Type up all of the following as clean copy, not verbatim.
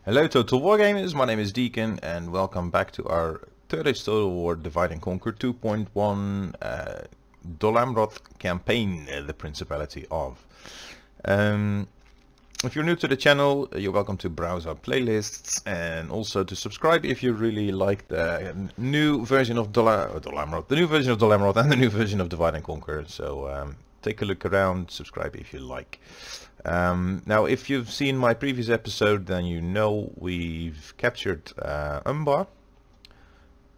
Hello Total Wargamers, my name is Deacon and welcome back to our third age Total War Divide and Conquer 2.1 Dol Amroth campaign, the Principality of. If you're new to the channel, you're welcome to browse our playlists and also to subscribe if you really like the new version of Dol Amroth, the new version of Dol Amroth and the new version of Divide and Conquer. So take a look around, subscribe if you like. Now, if you've seen my previous episode, then you know we've captured Umbar,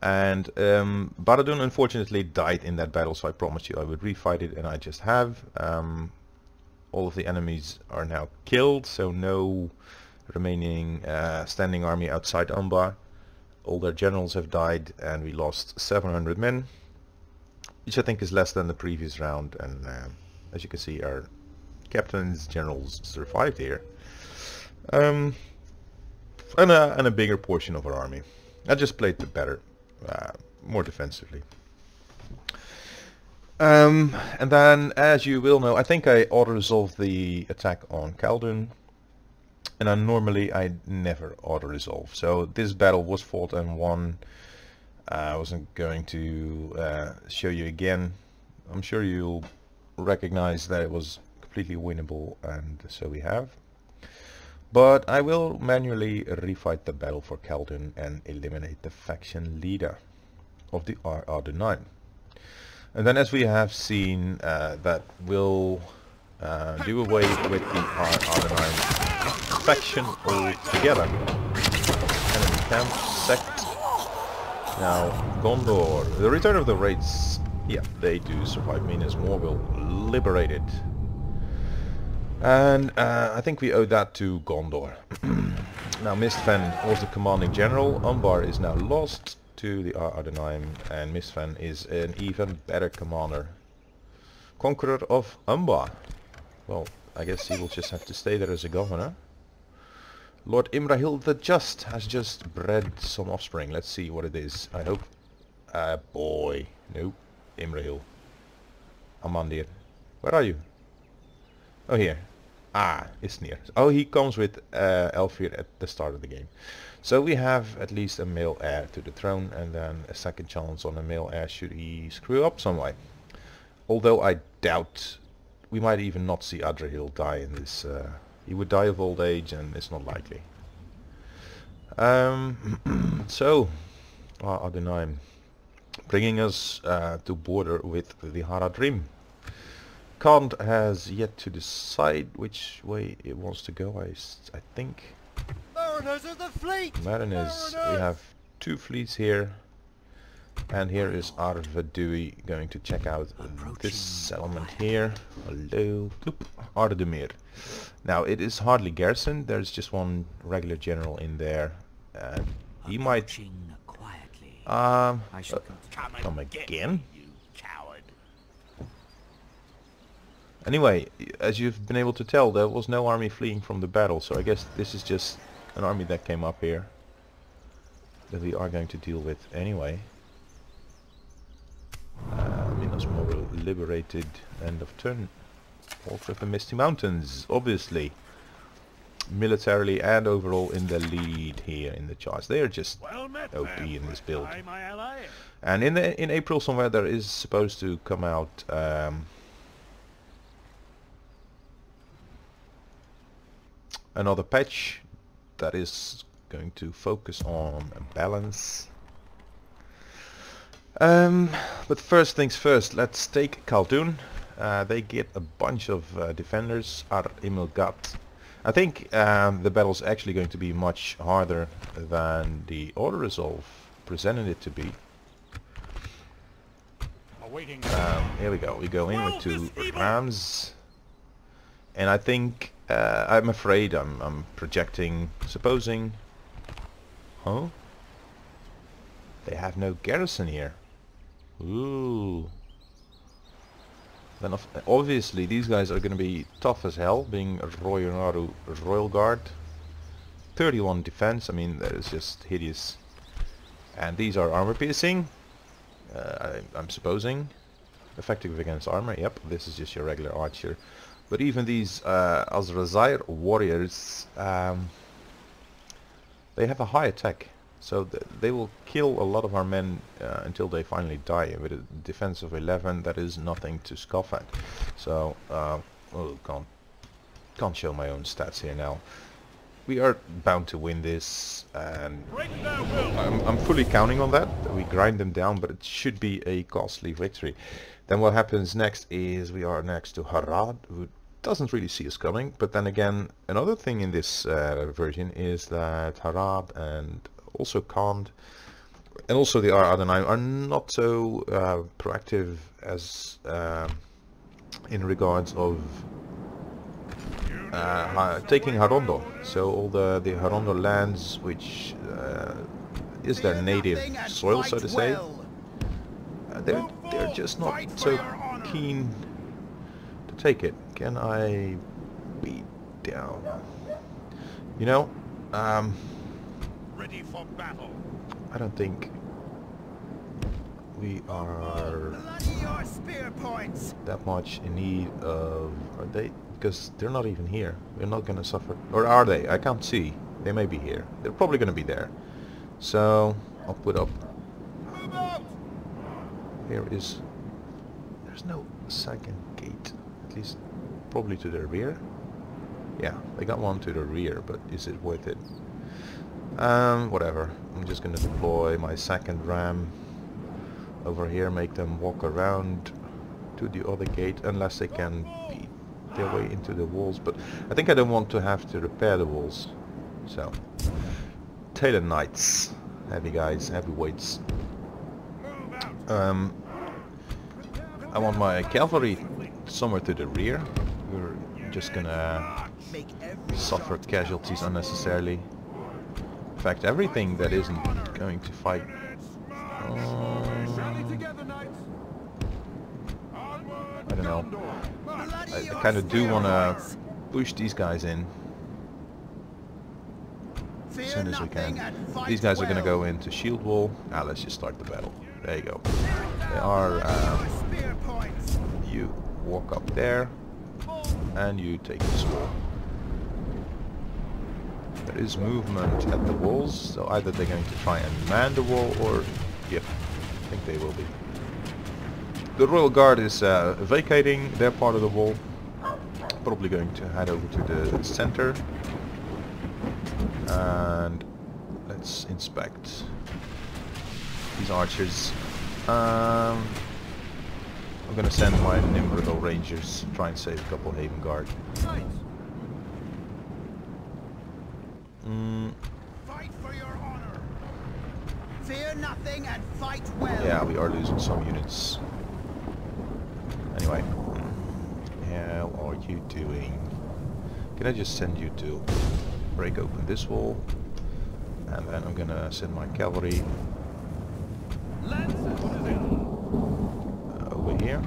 and Baradun unfortunately died in that battle, so I promised you I would refight it, and I just have. All of the enemies are now killed, so no remaining standing army outside Umbar. All their generals have died, and we lost 700 men, which I think is less than the previous round, and as you can see, our captains, generals survived here, and a bigger portion of our army. I just played the better, more defensively. And then, as you will know, I think I auto-resolved the attack on Khaldun, and I never auto-resolve. So this battle was fought and won. I wasn't going to show you again. I'm sure you'll recognize that it was completely winnable, and so we have. But I will manually refight the battle for Khaldun and eliminate the faction leader of the Adunaim. And then, as we have seen, that will do away with the Adunaim faction altogether. Enemy camp sacked. Now Gondor, the return of the raids. Yeah, they do survive. Minas Morgul liberated. And I think we owe that to Gondor. Now Mistvan was the commanding general. Umbar is now lost to the Adunaim, and Mistvan is an even better commander. Conqueror of Umbar. Well, I guess he will just have to stay there as a governor. Lord Imrahil the Just has just bred some offspring. Let's see what it is. I hope... boy. Nope. Imrahil. Amandir. Where are you? Oh, here. Ah, it's near. Oh, he comes with Elfir at the start of the game. So we have at least a male heir to the throne, and then a second chance on a male heir should he screw up some way. Although I doubt we might even not see Adrahil die in this. He would die of old age, and it's not likely. So, Adunaim, bringing us to border with the Haradrim. Kant has yet to decide which way it wants to go. I think. Mariners of the fleet! Mariners. We have two fleets here, and here is Arvedui going to check out this settlement here. Hello, Ardemir. Now it is hardly garrisoned. There's just one regular general in there. He might. Come again. Anyway, as you've been able to tell, there was no army fleeing from the battle, so I guess this is just an army that came up here that we are going to deal with anyway. Minas Morgul liberated, end of turn. Also the Misty Mountains, obviously. Militarily and overall in the lead here in the charts. They are just OP in this build. And in April somewhere there is supposed to come out another patch that is going to focus on balance. But first things first, let's take Khaldun. They get a bunch of defenders. Ar Imilgat. I think the battle's actually going to be much harder than the auto-resolve presented it to be. Here we go. We go in with two Rams. And I think I'm afraid I'm projecting, supposing. Huh? They have no garrison here. Ooh. Then obviously these guys are going to be tough as hell, being a Royal Guard. 31 defense. I mean, that is just hideous. And these are armor piercing. I'm supposing. Effective against armor. Yep, this is just your regular archer. But even these Azrazair warriors They have a high attack, so they will kill a lot of our men until they finally die. With a defense of 11, that is nothing to scoff at. So, oh, can't show my own stats here now. We are bound to win this, and I'm fully counting on that. We grind them down, but it should be a costly victory. Then what happens next is we are next to Harad, who doesn't really see us coming. But then again, another thing in this version is that Harad and also Kand and also the Adunaim are not so proactive as in regards of taking Harondo. So all the Harondo lands, which is their native soil, so to say, they're just not so keen to take it. Can I beat down? You know, Ready for battle. I don't think we are that much in need of... Are they? Because they're not even here. We're not going to suffer. Or are they? I can't see. They may be here. They're probably going to be there. So I'll put up. Here is... There's no second gate. At least probably to the rear. Yeah, they got one to the rear, but is it worth it? Whatever. I'm just going to deploy my second ram over here, make them walk around to the other gate, unless they can beat their way into the walls. But I think I don't want to have to repair the walls. So, Tailor Knights, heavy guys, heavyweights. I want my cavalry somewhere to the rear. We're just gonna suffer casualties unnecessarily. In fact, everything that isn't going to fight. I don't know. I kind of do want to push these guys in as soon as we can. These guys are going to go into shield wall. Let's just start the battle. There you go. They are. You walk up there, and you take this wall. There is movement at the walls, so either they're going to try and man the wall, or yep, I think they will be. The Royal Guard is vacating their part of the wall, probably going to head over to the center, and let's inspect these archers. I'm gonna send my Nimrodal Rangers to try and save a couple Haven Guard. Fight for your honor. Fear nothing and fight well. Yeah, we are losing some units. Anyway, how are you doing? Can I just send you to break open this wall? And then I'm gonna send my cavalry over here.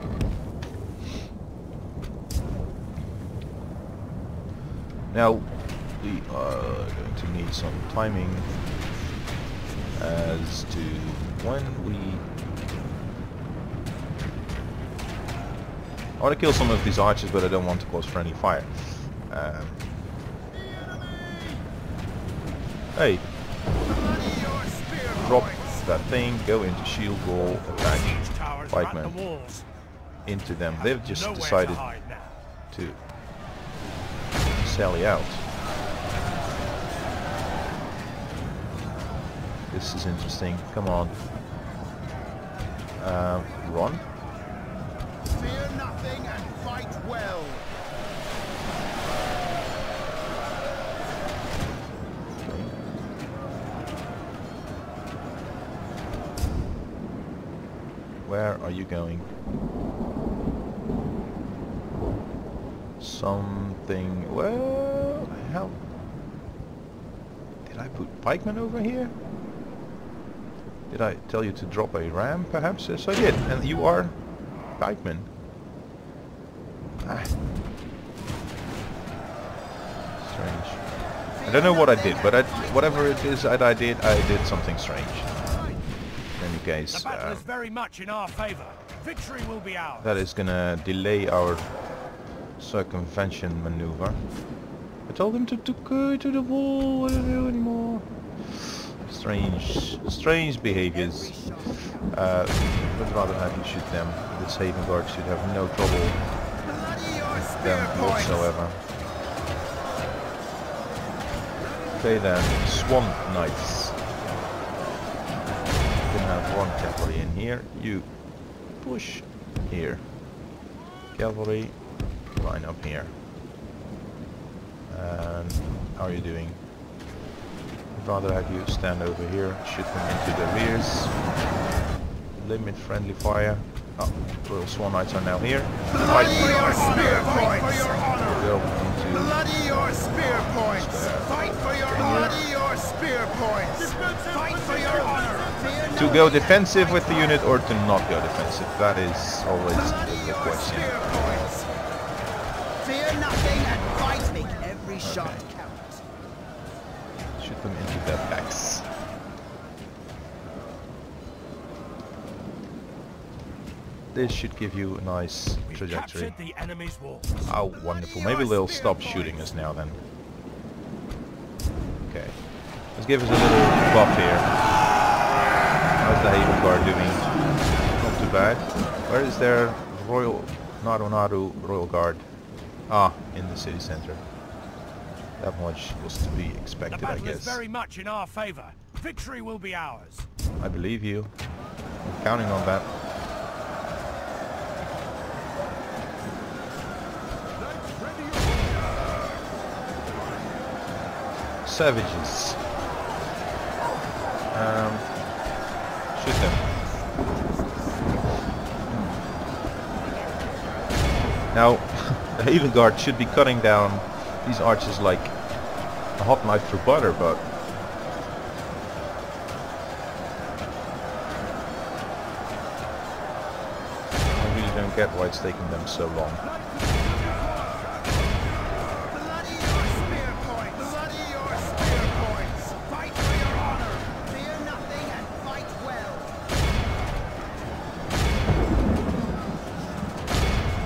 Now, we are going to need some timing as to when we... I want to kill some of these archers, but I don't want to cause friendly fire. Hey! Drop that thing, go into shield wall, attack pikemen into them. They've just decided to sally out. This is interesting. Come on. Run. Fear nothing and fight well. Where are you going? Something... Well... How... Did I put pikemen over here? Did I tell you to drop a ram, perhaps? Yes, I did. And you are pikemen. Strange. I don't know what I did, but whatever it is that I did something strange. In any case, The battle is very much in our favor. Victory will be ours. that is gonna delay our circumvention maneuver. I told him to go to the wall. I don't know anymore. Strange behaviors. Would rather have you shoot them. The saving guard should have no trouble with them whatsoever. Okay then, Swan Knights. You can have one cavalry in here. You push here. Cavalry, line up here. And how are you doing? I'd rather have you stand over here, shoot them into the rears. Limit friendly fire. Oh, Royal Swan Knights are now here. Bloody your spear points! Go into Bloody your spear points! Fight for your honor! Bloody your spear points! Fight for your honor! to go defensive with the unit or to not go defensive. That is always the question. Fear nothing and fight. Make every shot count. Shoot them into their backs. This should give you a nice trajectory. The enemy's walls. Oh, wonderful. Maybe they'll stop shooting us now then. Okay. Let's give us a little buff here. How's the Haven Guard doing? Not too bad. Where is their Royal Naru Royal Guard? Ah, in the city center. That much was to be expected, I guess. Is very much in our favor. Victory will be ours. I believe you. I'm counting on that. Savages. Shoot them. Now, the Haven Guard should be cutting down these archers like a hot knife through butter, but I really don't get why it's taking them so long.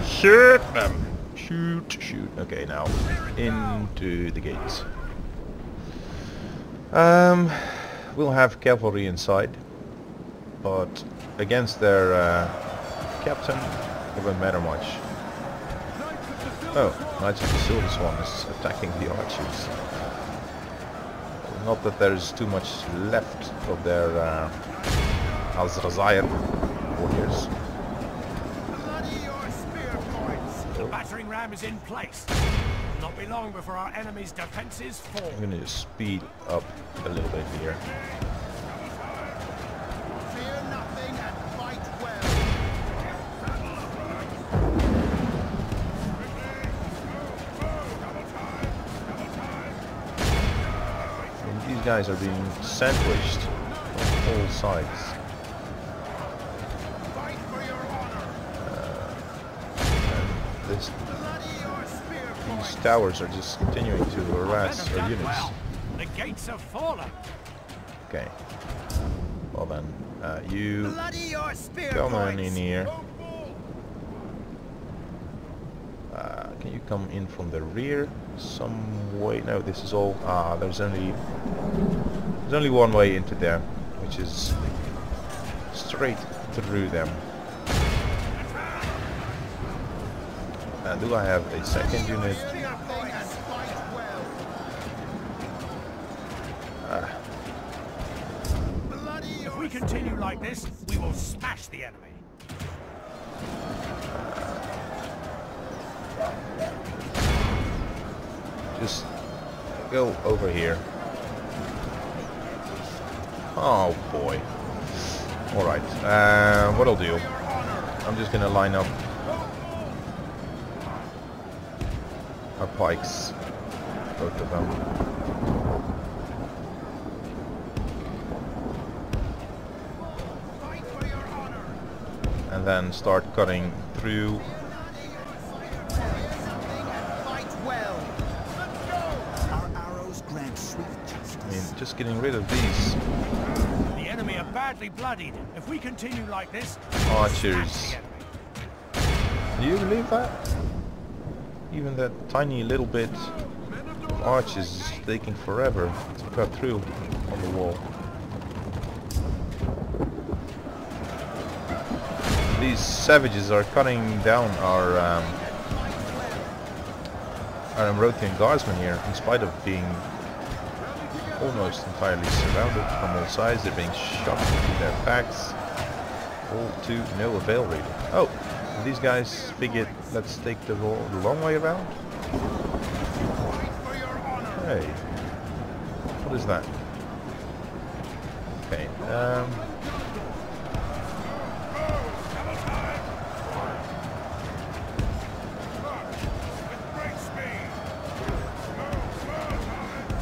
Shoot them! Shoot, shoot. Okay, now into the gates. We'll have cavalry inside, but against their captain, it won't matter much. Oh, Knights of the Silver Swan is attacking the archers. Not that there's too much left of their Al-Zrazayr warriors. Battering ram is in place. Will not be long before our enemy's defenses fall. I'm gonna just speed up a little bit here. Fear nothing and fight well. And these guys are being sandwiched on all sides. These towers are just continuing to harass our units. The gates have fallen. Okay. Well then, you Spear come on points. in here. Can you come in from the rear some way? No, this is all. There's only one way into there, which is straight through them. Do I have a second unit? If we continue like this, we will smash the enemy. Just go over here. Oh boy. Alright, what I'll do, I'm just gonna line up our pikes, both of them. And then start cutting through. I mean, just getting rid of these The enemy are badly bloodied. If we continue like this, archers. Do you believe that? Even that tiny little bit of archers is taking forever to cut through on the wall. These savages are cutting down our Amrothian guardsmen here, in spite of being almost entirely surrounded from all sides. They're being shot through their backs, all to no avail really. Oh, these guys figured, let's take the long way around. Hey, what is that? Okay,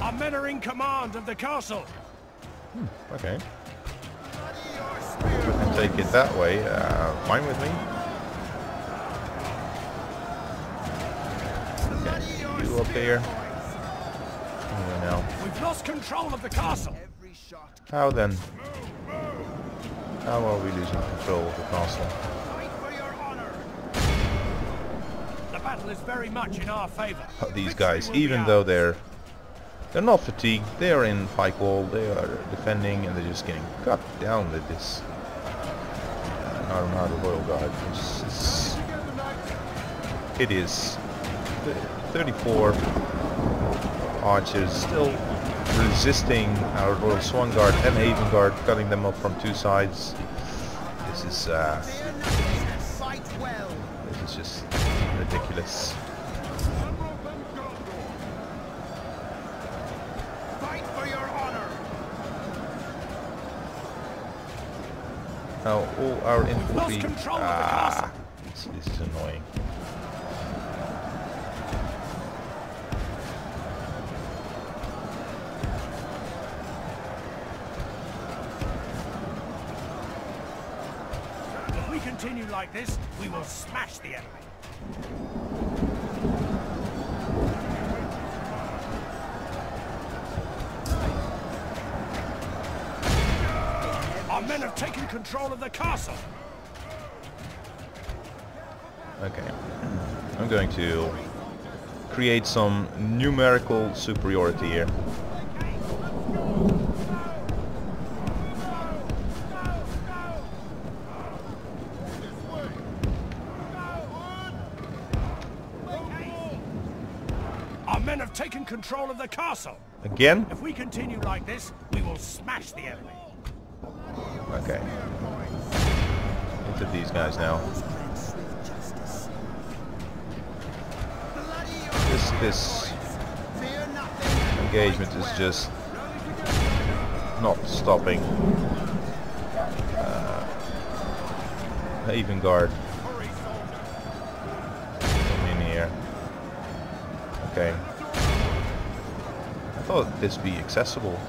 Our men are in command of the castle. okay. We can take it that way, fine with me. Okay, you up here. Now. We've lost control of the castle. How then? How are we losing control of the castle? The battle is very much in our favor. These guys, even though they're not fatigued, they are in pike wall, they are defending, and they're just getting cut down with this Armada Royal Guard. It is 34 archers still resisting our Royal Swan Guard and Haven Guard, cutting them up from two sides. This is just ridiculous. Fight for your honor. Now all our infantry. Lost control of the castle. This is annoying. If we continue like this, we will smash the enemy. Our men have taken control of the castle. Okay, I'm going to create some numerical superiority here. Our men have taken control of the castle. Again? If we continue like this, we will smash the enemy. Okay. Into these guys now. This engagement is just not stopping. Haven Guard in here. Okay. I thought this would be accessible.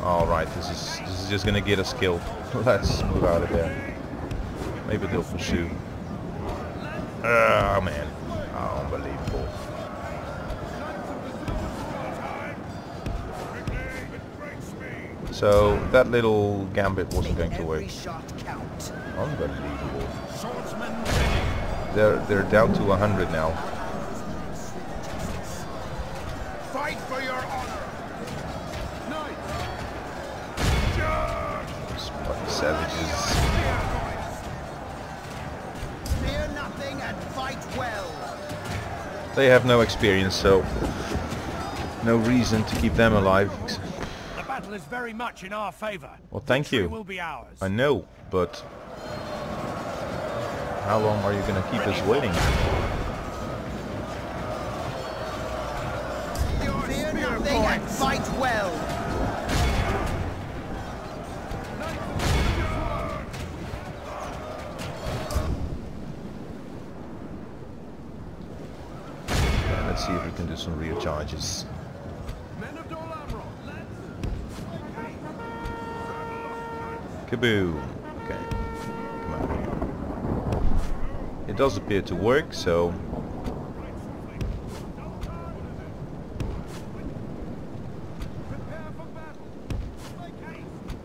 Alright, this is just gonna get us killed. Let's move out of there. Maybe they'll pursue. Ah, man. Oh, unbelievable. So that little gambit wasn't going to work. Unbelievable. They're down to 100 now. Fight for your honor. Savages. Fear nothing and fight well. They have no experience, so no reason to keep them alive. The battle is very much in our favor. Well, thank Victory you. will be ours. I know, but how long are you going to keep us waiting? Fear nothing and fight well. Let's see if we can do some real charges. Men of Dol Amroth, Kaboom! Okay, come on here. It does appear to work, so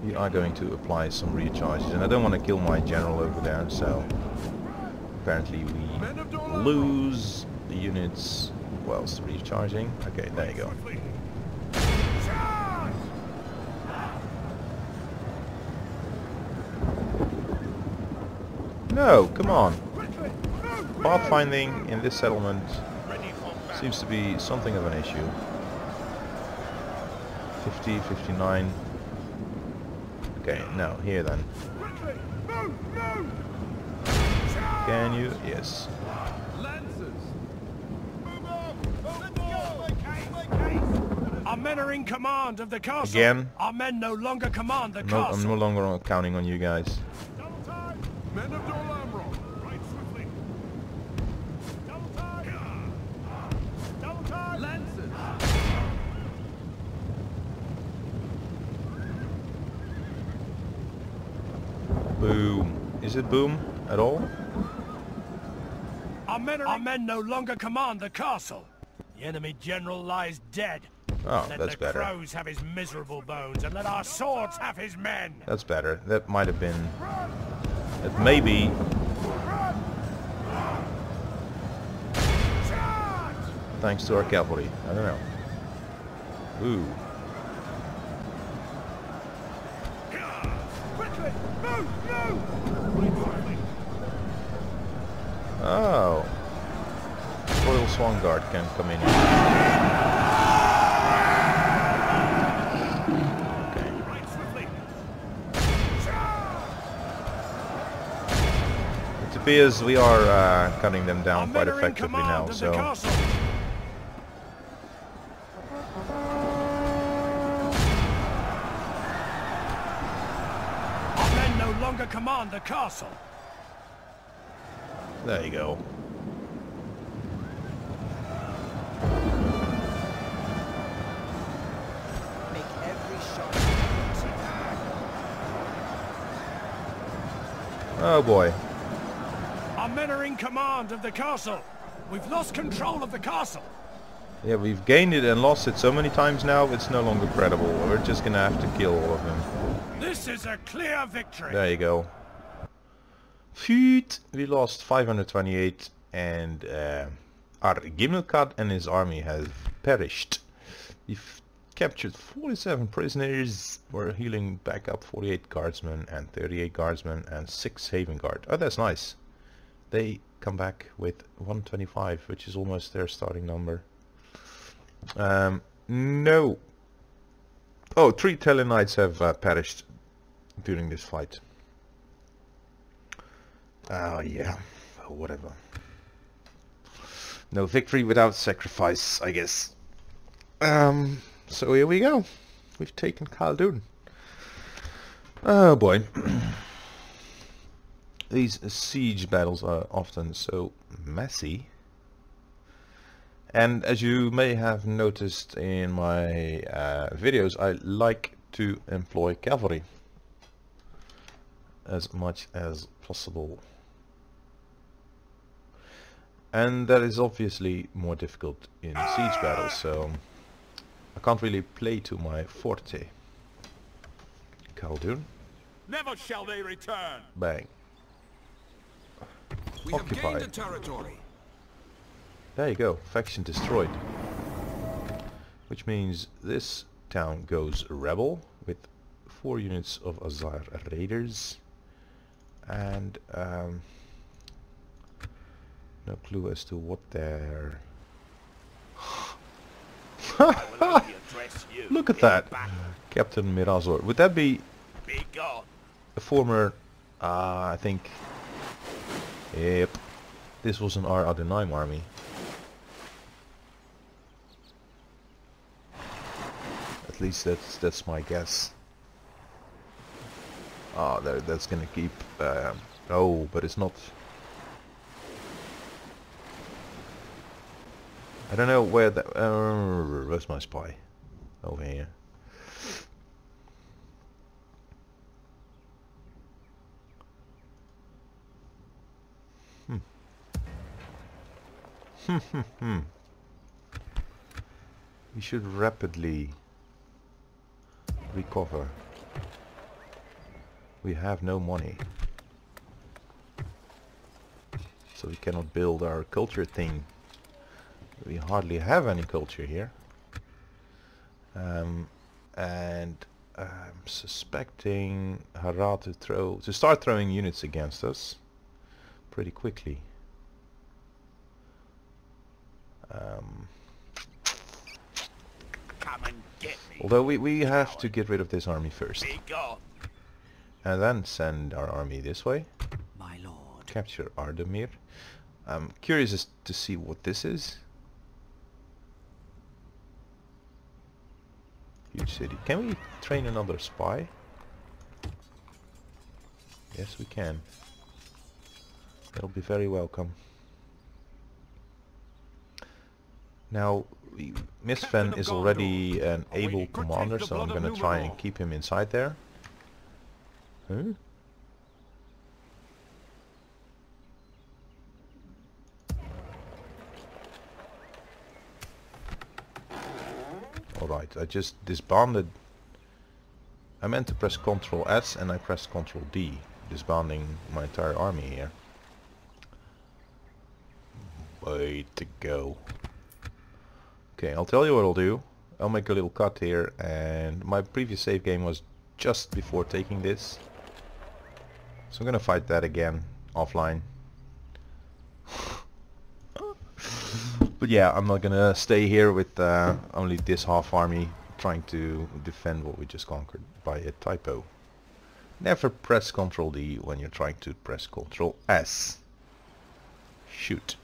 we are going to apply some recharges, and I don't want to kill my general over there, so apparently we lose the units whilst recharging. Okay, there you go. No, come on. Pathfinding in this settlement seems to be something of an issue. 50, 59. Okay, now here then. Can you? Yes. Our men are in command of the castle. Again? Our men no longer command the castle. I'm no longer counting on you guys. Men of Dol Amroth, right swiftly. Double time. Double time. Lancers. Boom. Is it boom at all? Our men no longer command the castle. The enemy general lies dead. Oh, Let that's the better. crows have his miserable bones, and let our swords have his men. That's better. That might have been... That maybe... Thanks to our cavalry. I don't know. Ooh. Oh. Royal Swan Guard can come in here. It appears we are cutting them down quite effectively now, so... Our men no longer command the castle. There you go. Make every shot. Oh boy. Our men are in command of the castle. We've lost control of the castle. Yeah, we've gained it and lost it so many times now, it's no longer credible. We're just gonna have to kill all of them. This is a clear victory. There you go. Feet. We lost 528 and our Gimmelkat and his army have perished. We've captured 47 prisoners. We're healing back up 48 guardsmen and 38 guardsmen and 6 haven guard. Oh, that's nice. They come back with 125, which is almost their starting number. No. Oh, 3 Telenites have perished during this fight. Oh yeah, oh, whatever. No victory without sacrifice, I guess. So here we go. We've taken Khaldun. Oh boy. These siege battles are often so messy. And as you may have noticed in my videos, I like to employ cavalry as much as possible. And that is obviously more difficult in siege battles, so I can't really play to my forte. Khaldun. Never shall they return. Bang. We have gained the territory. There you go, faction destroyed. Which means this town goes rebel with 4 units of Azar raiders and no clue as to what they're... Look at that! Captain Mirazor. Would that be a former... I think... Yep. This was an Adunaim army. At least that's my guess. Ah, that's gonna keep... oh, but it's not... I don't know where that... where's my spy? Over here. We should rapidly recover. We have no money. So we cannot build our culture thing. We hardly have any culture here. And I'm suspecting Hara to start throwing units against us pretty quickly. Come and get me. Although we have to get rid of this army first. Be gone. And then send our army this way. My lord. Capture Adunaim. I'm curious as to see what this is. Huge city. Can we train another spy? Yes, we can. That'll be very welcome. Now, Mistfen is already an able commander, so I'm gonna try and keep him inside there. Huh? Alright, I just disbanded. I meant to press Ctrl S and I pressed Ctrl D, disbanding my entire army here. Way to go. Okay, I'll tell you what I'll do. I'll make a little cut here, and my previous save game was just before taking this. So I'm gonna fight that again, offline. But yeah, I'm not gonna stay here with only this half army trying to defend what we just conquered by a typo. Never press Ctrl D when you're trying to press Ctrl S. Shoot.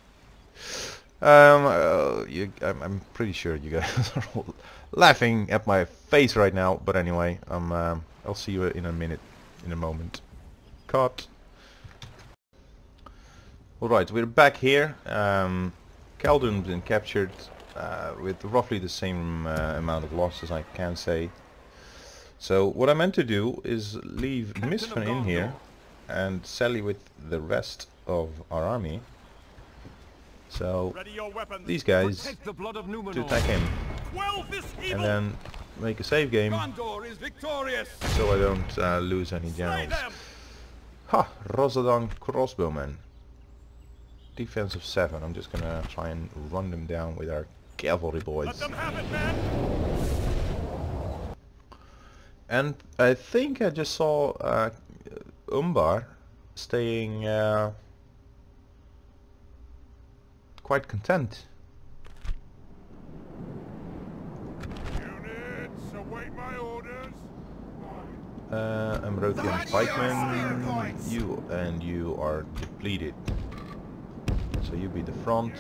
I'm pretty sure you guys are all laughing at my face right now, but anyway, I'll see you in a moment. Cut. Alright, we're back here. Khaldun's been captured with roughly the same amount of losses, I can say. So what I meant to do is leave Mistfen in here and sally with the rest of our army. So these guys to attack him, and then make a save game so I don't lose any generals. Ha! Rosadan crossbowmen. Defense of 7. I'm just gonna try and run them down with our cavalry boys. And I think I just saw Umbar staying quite content. Units, await my orders. Amrothian pikemen, you are depleted. So you be the front.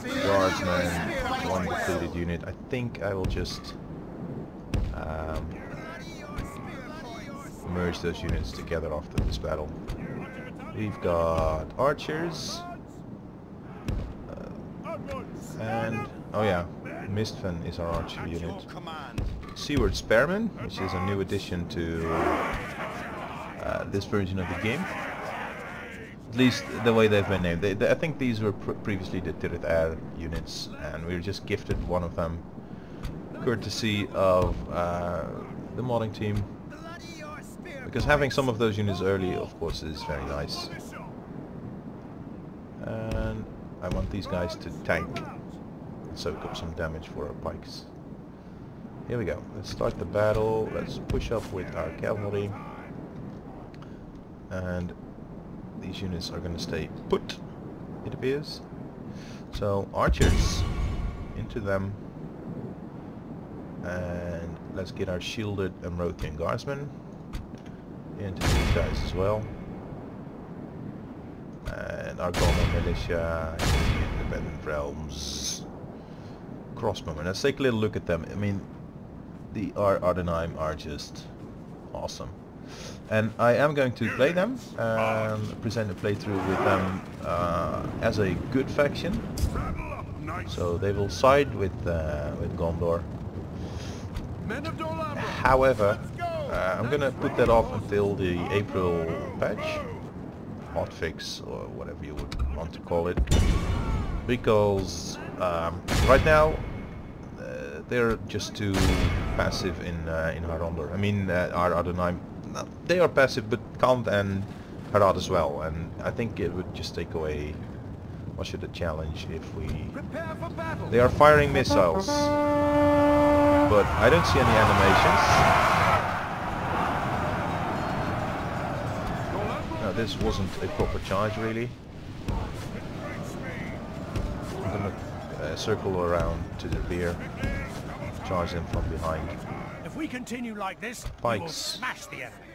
Guardsmen, one depleted unit. I think I will just merge those units together after this battle. We've got archers. And, oh yeah, Mistfen is our archer unit. Seaward Spearmen, which is a new addition to this version of the game. At least the way they've been named. I think these were previously the Tirith Air units, and we were just gifted one of them, courtesy of the modding team. Because having some of those units early, of course, is very nice. And I want these guys to tank and soak up some damage for our pikes. Here we go. Let's start the battle. Let's push up with our cavalry. And these units are going to stay put, it appears. So archers into them. And let's get our shielded Amrothian guardsmen into these guys as well. And our Gorman militia in the independent realms. Crossbowmen. Let's take a little look at them. I mean, our Adunaim are just awesome. And I am going to play them and present a playthrough with them as a good faction. So they will side with Gondor. However, I'm gonna put that off until the April patch, hotfix, or whatever you would want to call it, because right now they're just too passive in Harondor. I mean, our Adunaim, they are passive, but Khand and Harad as well, and I think it would just take away Was it a challenge if we... Prepare for battle. They are firing missiles, but I don't see any animations. No, this wasn't a proper charge really. I'm gonna circle around to the rear, charge them from behind. If we continue like this, we will Pikes. smash the enemy.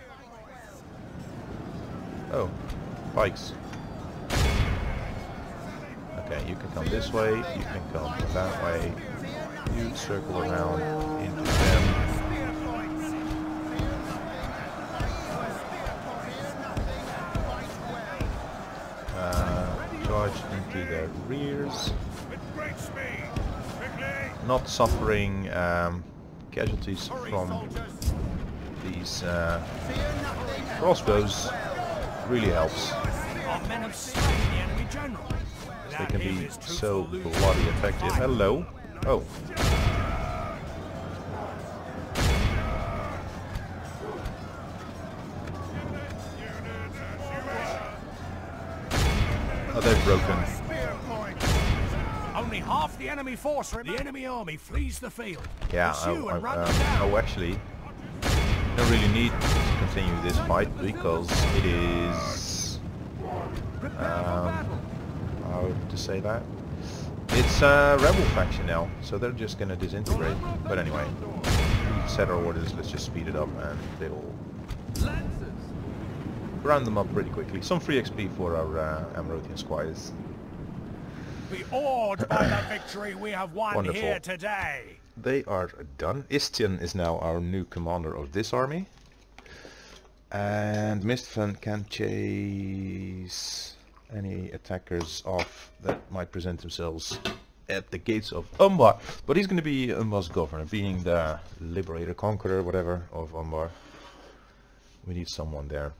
Oh, pikes. Okay, you can come this way, you can come that way. You circle around into them. Charge into their rears. Not suffering casualties from these crossbows really helps. Our men have slain the enemy general. They can be so bloody effective. Hello. Oh. Oh, they've broken. Only half the enemy force remains. The enemy army flees the field. Yeah, Pursue and run them down. oh, actually, don't really need to continue this fight because it is... how to say that? It's a rebel faction now, so they're just gonna disintegrate. But anyway, we've set our orders, let's just speed it up and it'll round them up pretty quickly. Some free XP for our Amrothian squires. Be awed by the victory we have won Wonderful. here today. They are done. Istian is now our new commander of this army. And Mistvan can chase any attackers off that might present themselves at the gates of Umbar. But he's going to be Umbar's governor, being the liberator, conqueror, whatever, of Umbar. We need someone there.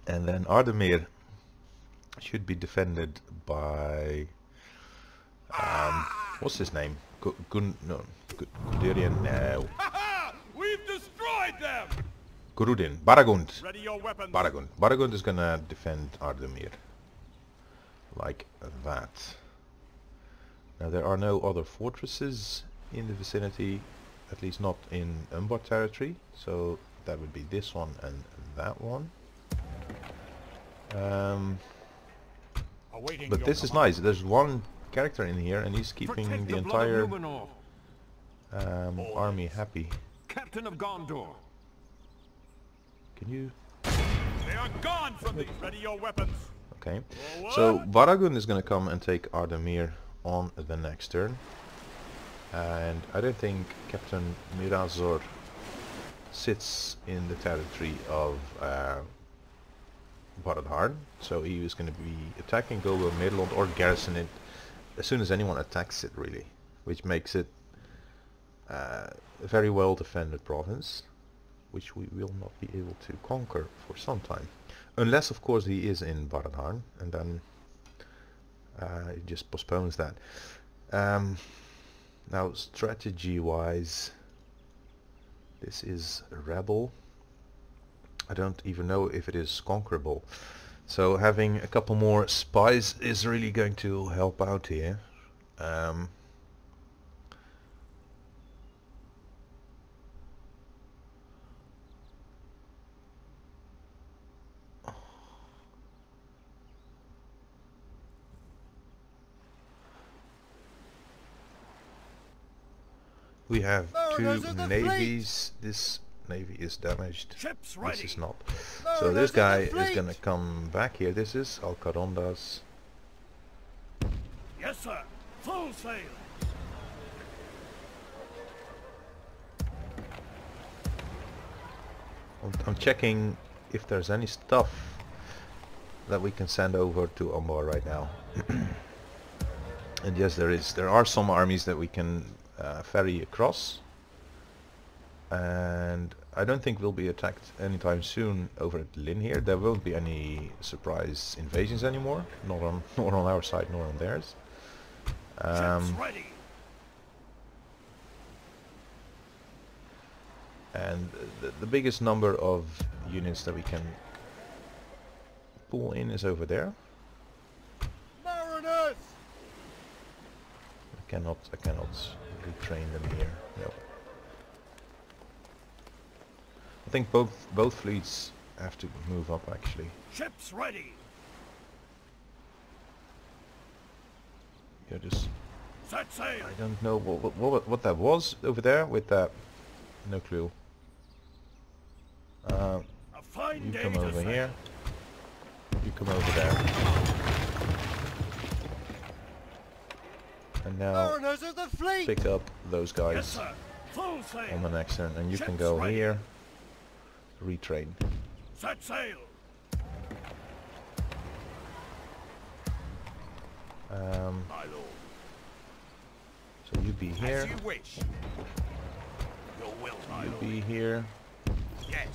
And then Ardamir should be defended by what's his name? Guderian? No. We've destroyed them. Gurudin. Baragund. Ready your weapons. Baragund. Baragund is gonna defend Ardamir. Like that. Now there are no other fortresses in the vicinity, at least not in Umbar territory, so that would be this one and that one. But this is nice. There's one character in here and he's keeping the entire army happy. Captain of Gondor. Can you... They are gone from me. Ready your weapons. Okay. So Baragund is going to come and take Ardamir on the next turn. And I don't think Captain Mirazor sits in the territory of Baradharn, so he is going to be attacking Gobo Midland or garrison it as soon as anyone attacks it, really, which makes it a very well defended province, which we will not be able to conquer for some time, unless of course he is in Baradharn, and then it just postpones that. Now strategy wise, this is a rebel. I don't even know if it is conquerable, so having a couple more spies is really going to help out here. We have two navies. This navy is damaged. Ships ready. This is not. So this guy is gonna come back here. This is Alcarondas. Yes, sir. Full sail. I'm checking if there's any stuff that we can send over to Umbar right now. And yes, there is. There are some armies that we can ferry across. And I don't think we'll be attacked anytime soon over at Lynn here. There won't be any surprise invasions anymore, not on our side nor on theirs. Ships ready. And the biggest number of units that we can pull in is over there. Mariners! I cannot retrain them here. No. I think both fleets have to move up actually. Ships ready. Yeah, just Set sail. I don't know what that was over there with that. No clue. A fine You day come to over sail. here. You come over there. And now Mariners of the fleet! pick up those Yes, guys sir. Full sail. on the next turn, and you can Ships go ready. here. Retrain. Set sail. My lord. So you be here. As you wish. Your will, my You lord. be here. Yes.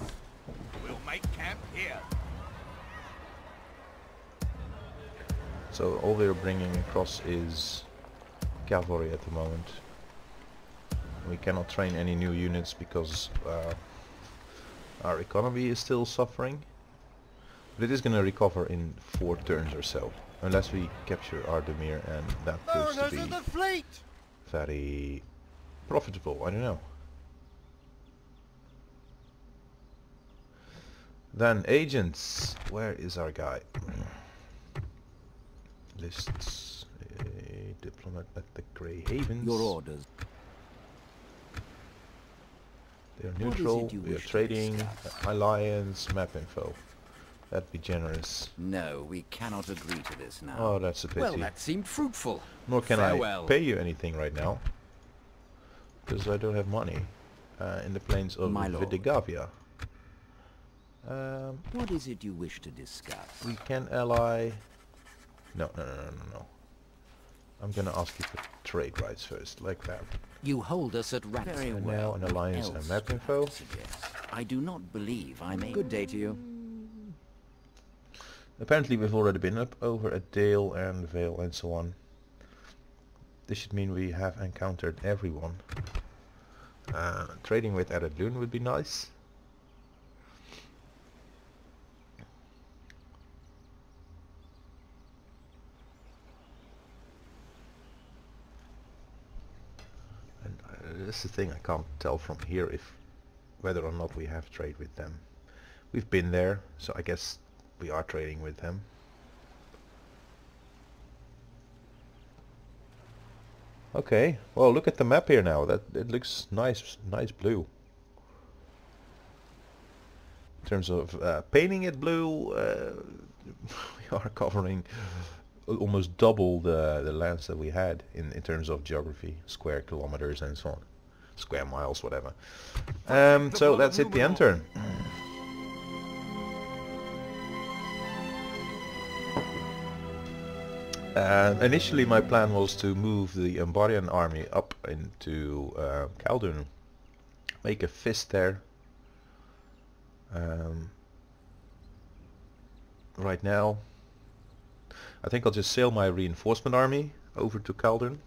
We'll make camp here. So all we're bringing across is cavalry at the moment. We cannot train any new units because our economy is still suffering. But it is going to recover in 4 turns or so, unless we capture Ardemir, and that proves to Mariners be of the fleet! very profitable. I don't know. Then agents. Where is our guy? Lists. A diplomat at the Grey Havens. Your orders. They are What is neutral. it you We are wish to trading. discuss? Alliance. Map info. That'd be generous. No, we cannot agree to this now. Oh, that's a pity. Well, that seemed fruitful. Nor can Farewell. I pay you anything right now, because I don't have money in the plains of My lord. Vidigavia. What is it you wish to discuss? We can ally. No. I'm gonna ask you for trade rights first, like that. You hold us at ransom. Very And well. now an alliance What and else map do you have info. to suggest? I do not believe I may. Good day to you. Apparently we've already been up over at Dale and Vale and so on. This should mean we have encountered everyone. Trading with Adunaim would be nice. And that's the thing, I can't tell from here if whether or not we have trade with them. We've been there, so I guess we are trading with them. Okay, well look at the map here now. That it looks nice blue. In terms of painting it blue, we are covering almost double the lands that we had in terms of geography, square kilometers and so on, square miles, whatever. So that's it, the end turn. Initially my plan was to move the Ambarian army up into Khaldun, make a fist there. Right now I think I'll just sail my reinforcement army over to Khaldun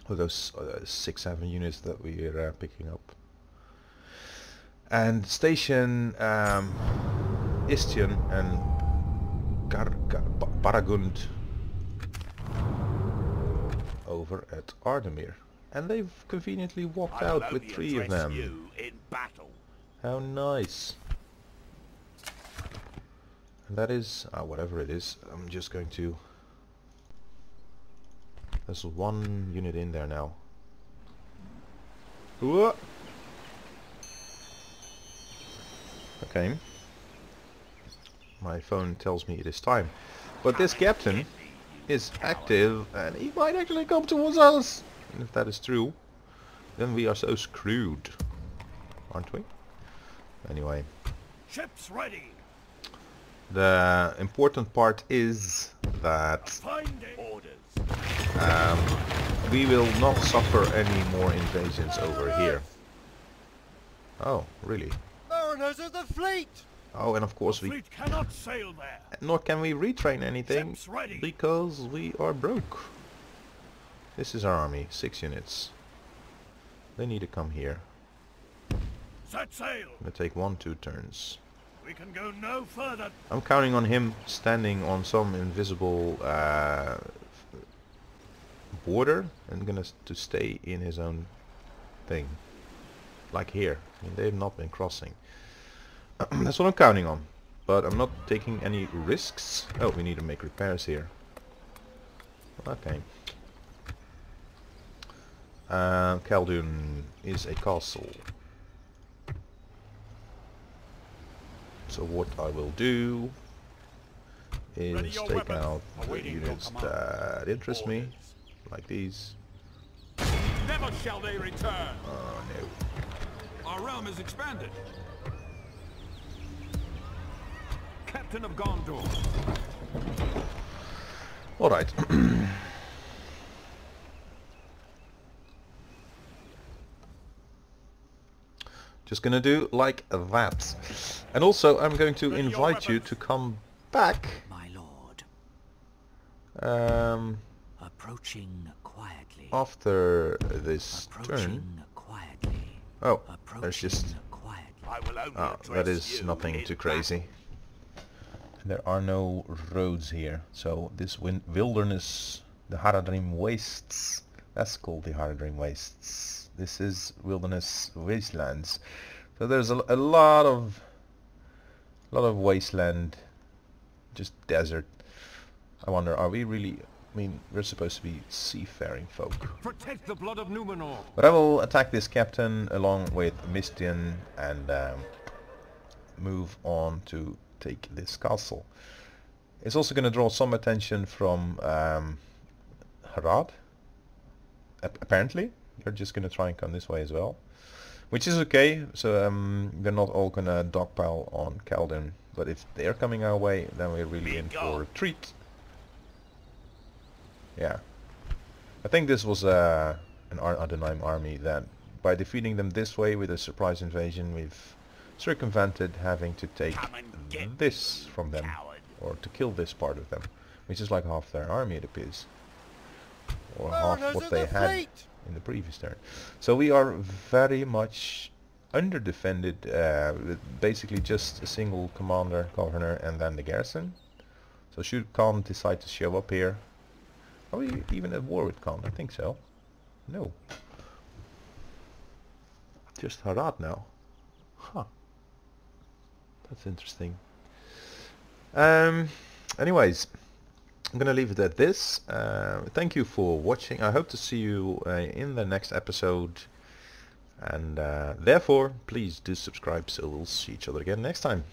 with those 6-7 units that we are picking up, and station Istion and Baragund over at Ardemir, and they've conveniently walked out with 3 of them. You in battle. How nice. And that is whatever it is. I'm just going to, there's 1 unit in there now. Whoa. Okay, my phone tells me it is time, but this captain is active and he might actually come towards us. And if that is true, then we are so screwed, aren't we? Anyway, Ships ready. the important part is that Find orders. we will not suffer any more invasions over here. Oh, really? Mariners of the fleet! Oh, and of course we, Fleet cannot sail there. nor can we retrain anything Ships ready. because we are broke. This is our army, 6 units. They need to come here. Set sail. Gonna take 1-2 turns. We can go no further. I'm counting on him standing on some invisible border and to stay in his own thing. Like here. I mean, they've not been crossing. That's what I'm counting on. But I'm not taking any risks. Oh, we need to make repairs here. Okay. Khaldun is a castle. So what I will do is take out the units that interest me, like these. Never shall they return. Oh no. Our realm is expanded. Captain of Gondor. Alright. Just gonna do like that. And also I'm going to invite you to come back. My lord. Approaching quietly. After this turn. Approaching quietly. Oh, there's just... Quietly. I will only Oh, address that is you nothing in too battle. crazy. There are no roads here, so this wilderness, the Haradrim Wastes, that's called the Haradrim Wastes. This is wilderness wastelands. So there's a lot of wasteland, just desert. I wonder, are we really? I mean, we're supposed to be seafaring folk. Protect the blood of Numenor. But I will attack this captain along with Mistian and move on to take this castle. It's also going to draw some attention from Harad. Apparently, they're just going to try and come this way as well, which is okay. So they're not all going to dogpile on Khaldun, but if they're coming our way, then we're really in for a treat. Yeah, I think this was an Adunaim army that, by defeating them this way with a surprise invasion, we've circumvented having to take this from them, or to kill this part of them, which is like half their army, it appears, or half what they had in the previous turn. So we are very much under defended, with basically just a single commander, governor, and then the garrison. So should Khan decide to show up here, are we even at war with Khan? I think so. No, just Harad now. Huh. That's interesting. Anyways, I'm gonna leave it at this. Thank you for watching. I hope to see you in the next episode, and therefore please do subscribe, so we'll see each other again next time.